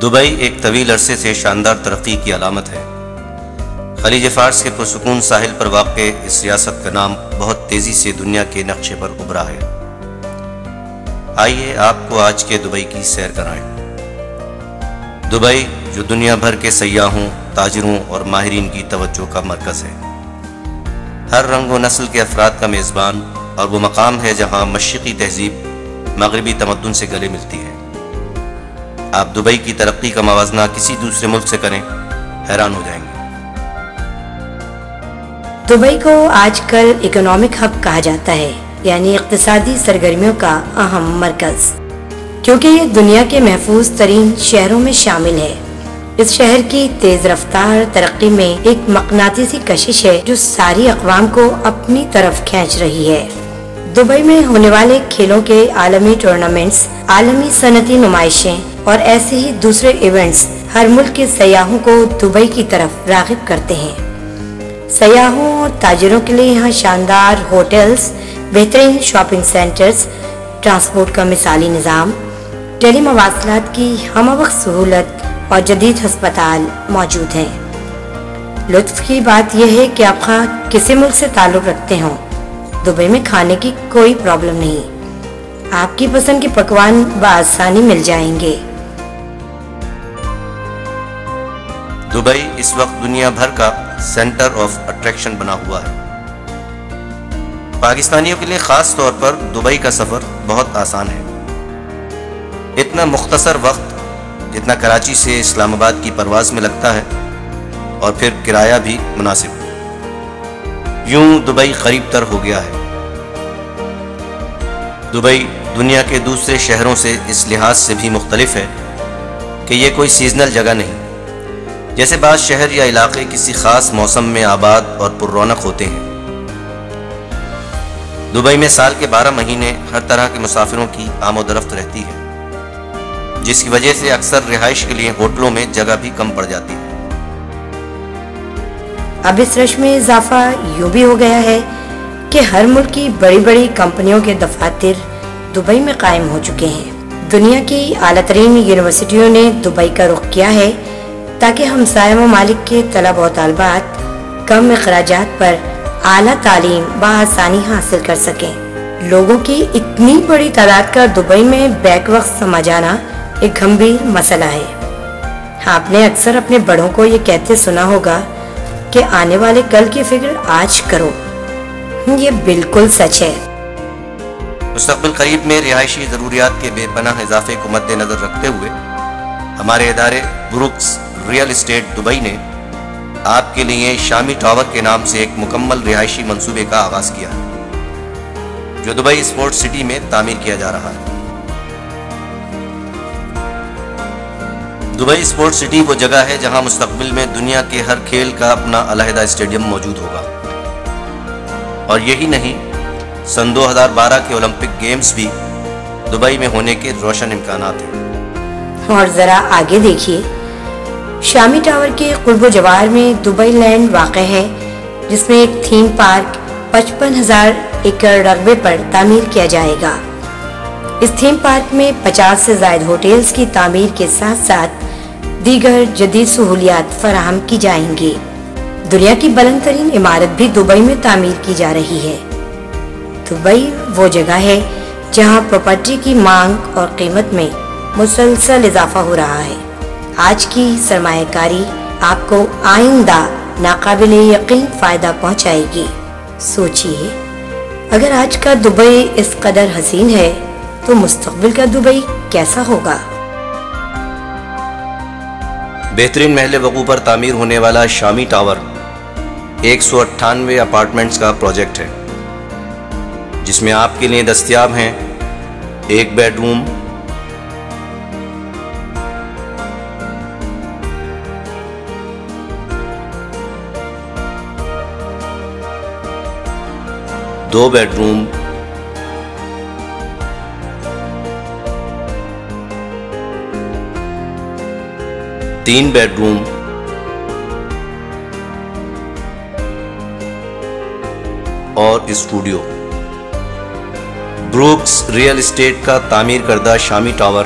Dubai ایک طویل عرصے سے شاندار ترقی کی علامت ہے۔ خلیج فارس کے پرسکون ساحل پر واقع اس ریاست کا نام بہت تیزی سے دنیا کے نقشے پر ابھرا ہے۔ آئیے آپ کو آج کے دبئی کی سیر کرائیں۔ دبئی جو دنیا بھر کے سیاحوں، تاجروں اور ماہرین کی توجہ کا مرکز ہے، ہر رنگ و نسل کے افراد کا میزبان، اور وہ مقام ہے جہاں مشرقی تہذیب مغربی تمدن سے گلے ملتی ہے۔ آپ دبئی کی ترقی کا موازنہ کسی دوسرے ملک سے کریں، حیران ہو جائیں گے۔ دبئی کو آج کل اکنامک ہب کہا جاتا ہے، یعنی اقتصادی سرگرمیوں کا اہم مرکز، کیونکہ یہ دنیا کے محفوظ ترین شہروں میں شامل ہے۔ اس شہر کی تیز رفتار ترقی میں ایک مقناطیسی کشش ہے جو ساری اقوام کو اپنی طرف کھینچ رہی ہے۔ دبئی میں ہونے والے کھیلوں کے عالمی ٹورنامنٹس، عالمی صنعتی نمائشیں اور ایسے ہی دوسرے ایونٹس ہر ملک کے سیاحوں کو دبئی کی طرف راغب کرتے ہیں۔ سیاحوں اور تاجروں کے لیے یہاں شاندار ہوٹلز، بہترین شاپنگ سینٹرز، ٹرانسپورٹ کا مثالی نظام، ٹیلی مواصلات کی ہمہ وقت سہولت اور جدید ہسپتال موجود ہیں۔ لطف کی بات یہ ہے کہ آپ خواہ کسی ملک سے تعلق رکھتے ہوں، دبئی میں کھانے کی کوئی پرابلم نہیں، آپ کی پسند کے پکوان بآسانی مل جائیں گے۔ دبئی اس وقت دنیا بھر کا سینٹر آف اٹریکشن بنا ہوا ہے۔ پاکستانیوں کے لیے خاص طور پر دبئی کا سفر بہت آسان ہے۔ اتنا مختصر وقت جتنا کراچی سے اسلام آباد کی پرواز میں لگتا ہے، اور پھر کرایہ بھی مناسب۔ یوں دبئی قریب تر ہو گیا ہے۔ دبئی دنیا کے دوسرے شہروں سے اس لحاظ سے بھی مختلف ہے کہ یہ کوئی سیزنل جگہ نہیں، جیسے بعض شہر یا علاقے کسی خاص موسم میں آباد اور پر رونق ہوتے ہیں۔ دبئی میں سال کے 12 مہینے ہر طرح کے مسافروں کی آمد و رفت رہتی ہے، جس کی وجہ سے اکثر رہائش کے لیے ہوٹلوں میں جگہ بھی کم پڑ جاتی ہے۔ اب اس رش میں اضافہ یوں بھی ہو گیا ہے کہ ہر ملک کی بڑی بڑی کمپنیوں کے دفاتر دبئی میں قائم ہو چکے ہیں۔ دنیا کی اعلیٰ ترین یونیورسٹیوں نے دبئی کا رخ کیا ہے تاکہ ہمسایہ ممالک کے طلبہ و طالبات کم اخراجات پر اعلیٰ تعلیم بآسانی حاصل کر سکیں۔ لوگوں کی اتنی بڑی تعداد کا دبئی میں بیک وقت سما جانا ایک گھمبیر مسئلہ ہے۔ آپ نے اکثر اپنے بڑوں کو یہ کہتے سنا ہوگا کہ آنے والے کل کی فکر آج کرو۔ یہ بالکل سچ ہے۔ مستقبل قریب میں رہائشی ضروریات کے بے پناہ اضافے کو مد نظر رکھتے ہوئے ہمارے ادارے بروکس ریئل اسٹیٹ دبئی نے آپ کے لیے شامی ٹاور کے نام سے ایک مکمل رہائشی منصوبے کا آغاز کیا ہے، جو دبئی اسپورٹ سٹی میں تعمیر کیا جا رہا ہے۔ دبئی اسپورٹ سٹی وہ جگہ ہے جہاں مستقبل میں دنیا کے ہر کھیل کا اپنا علیحدہ اسٹیڈیم موجود ہوگا، اور یہی نہیں، سن 2012 کے اولمپک گیمز بھی دبئی میں ہونے کے روشن امکانات ہیں۔ اور ذرا آگے دیکھیے، شامی ٹاور کے قرب و جوار میں دبئی لینڈ واقع ہے، جس میں ایک تھیم پارک 55,000 ایکڑ رقبے پر تعمیر کیا جائے گا۔ اس تھیم پارک میں 50 سے زائد ہوٹلز کی تعمیر کے ساتھ ساتھ دیگر جدید سہولیات فراہم کی جائیں گی۔ دنیا کی بلند ترین عمارت بھی دبئی میں تعمیر کی جا رہی ہے۔ دبئی وہ جگہ ہے جہاں پراپرٹی کی مانگ اور قیمت میں مسلسل اضافہ ہو رہا ہے۔ آج کی سرمایہ کاری آپ کو آئندہ ناقابل یقین فائدہ پہنچائے گی۔ سوچئے، اگر آج کا دبئی اس قدر حسین ہے تو مستقبل کا دبئی کیسا ہوگا؟ بہترین محل وقوع پر تعمیر ہونے والا شامی ٹاور 198 اپارٹمنٹس کا پروجیکٹ ہے، جس میں آپ کے لیے دستیاب ہیں ایک بیڈ روم، دو بیڈ روم، تین بیڈ روم، اور اسٹوڈیو۔ بروکس ریئل اسٹیٹ کا تعمیر کردہ شامی ٹاور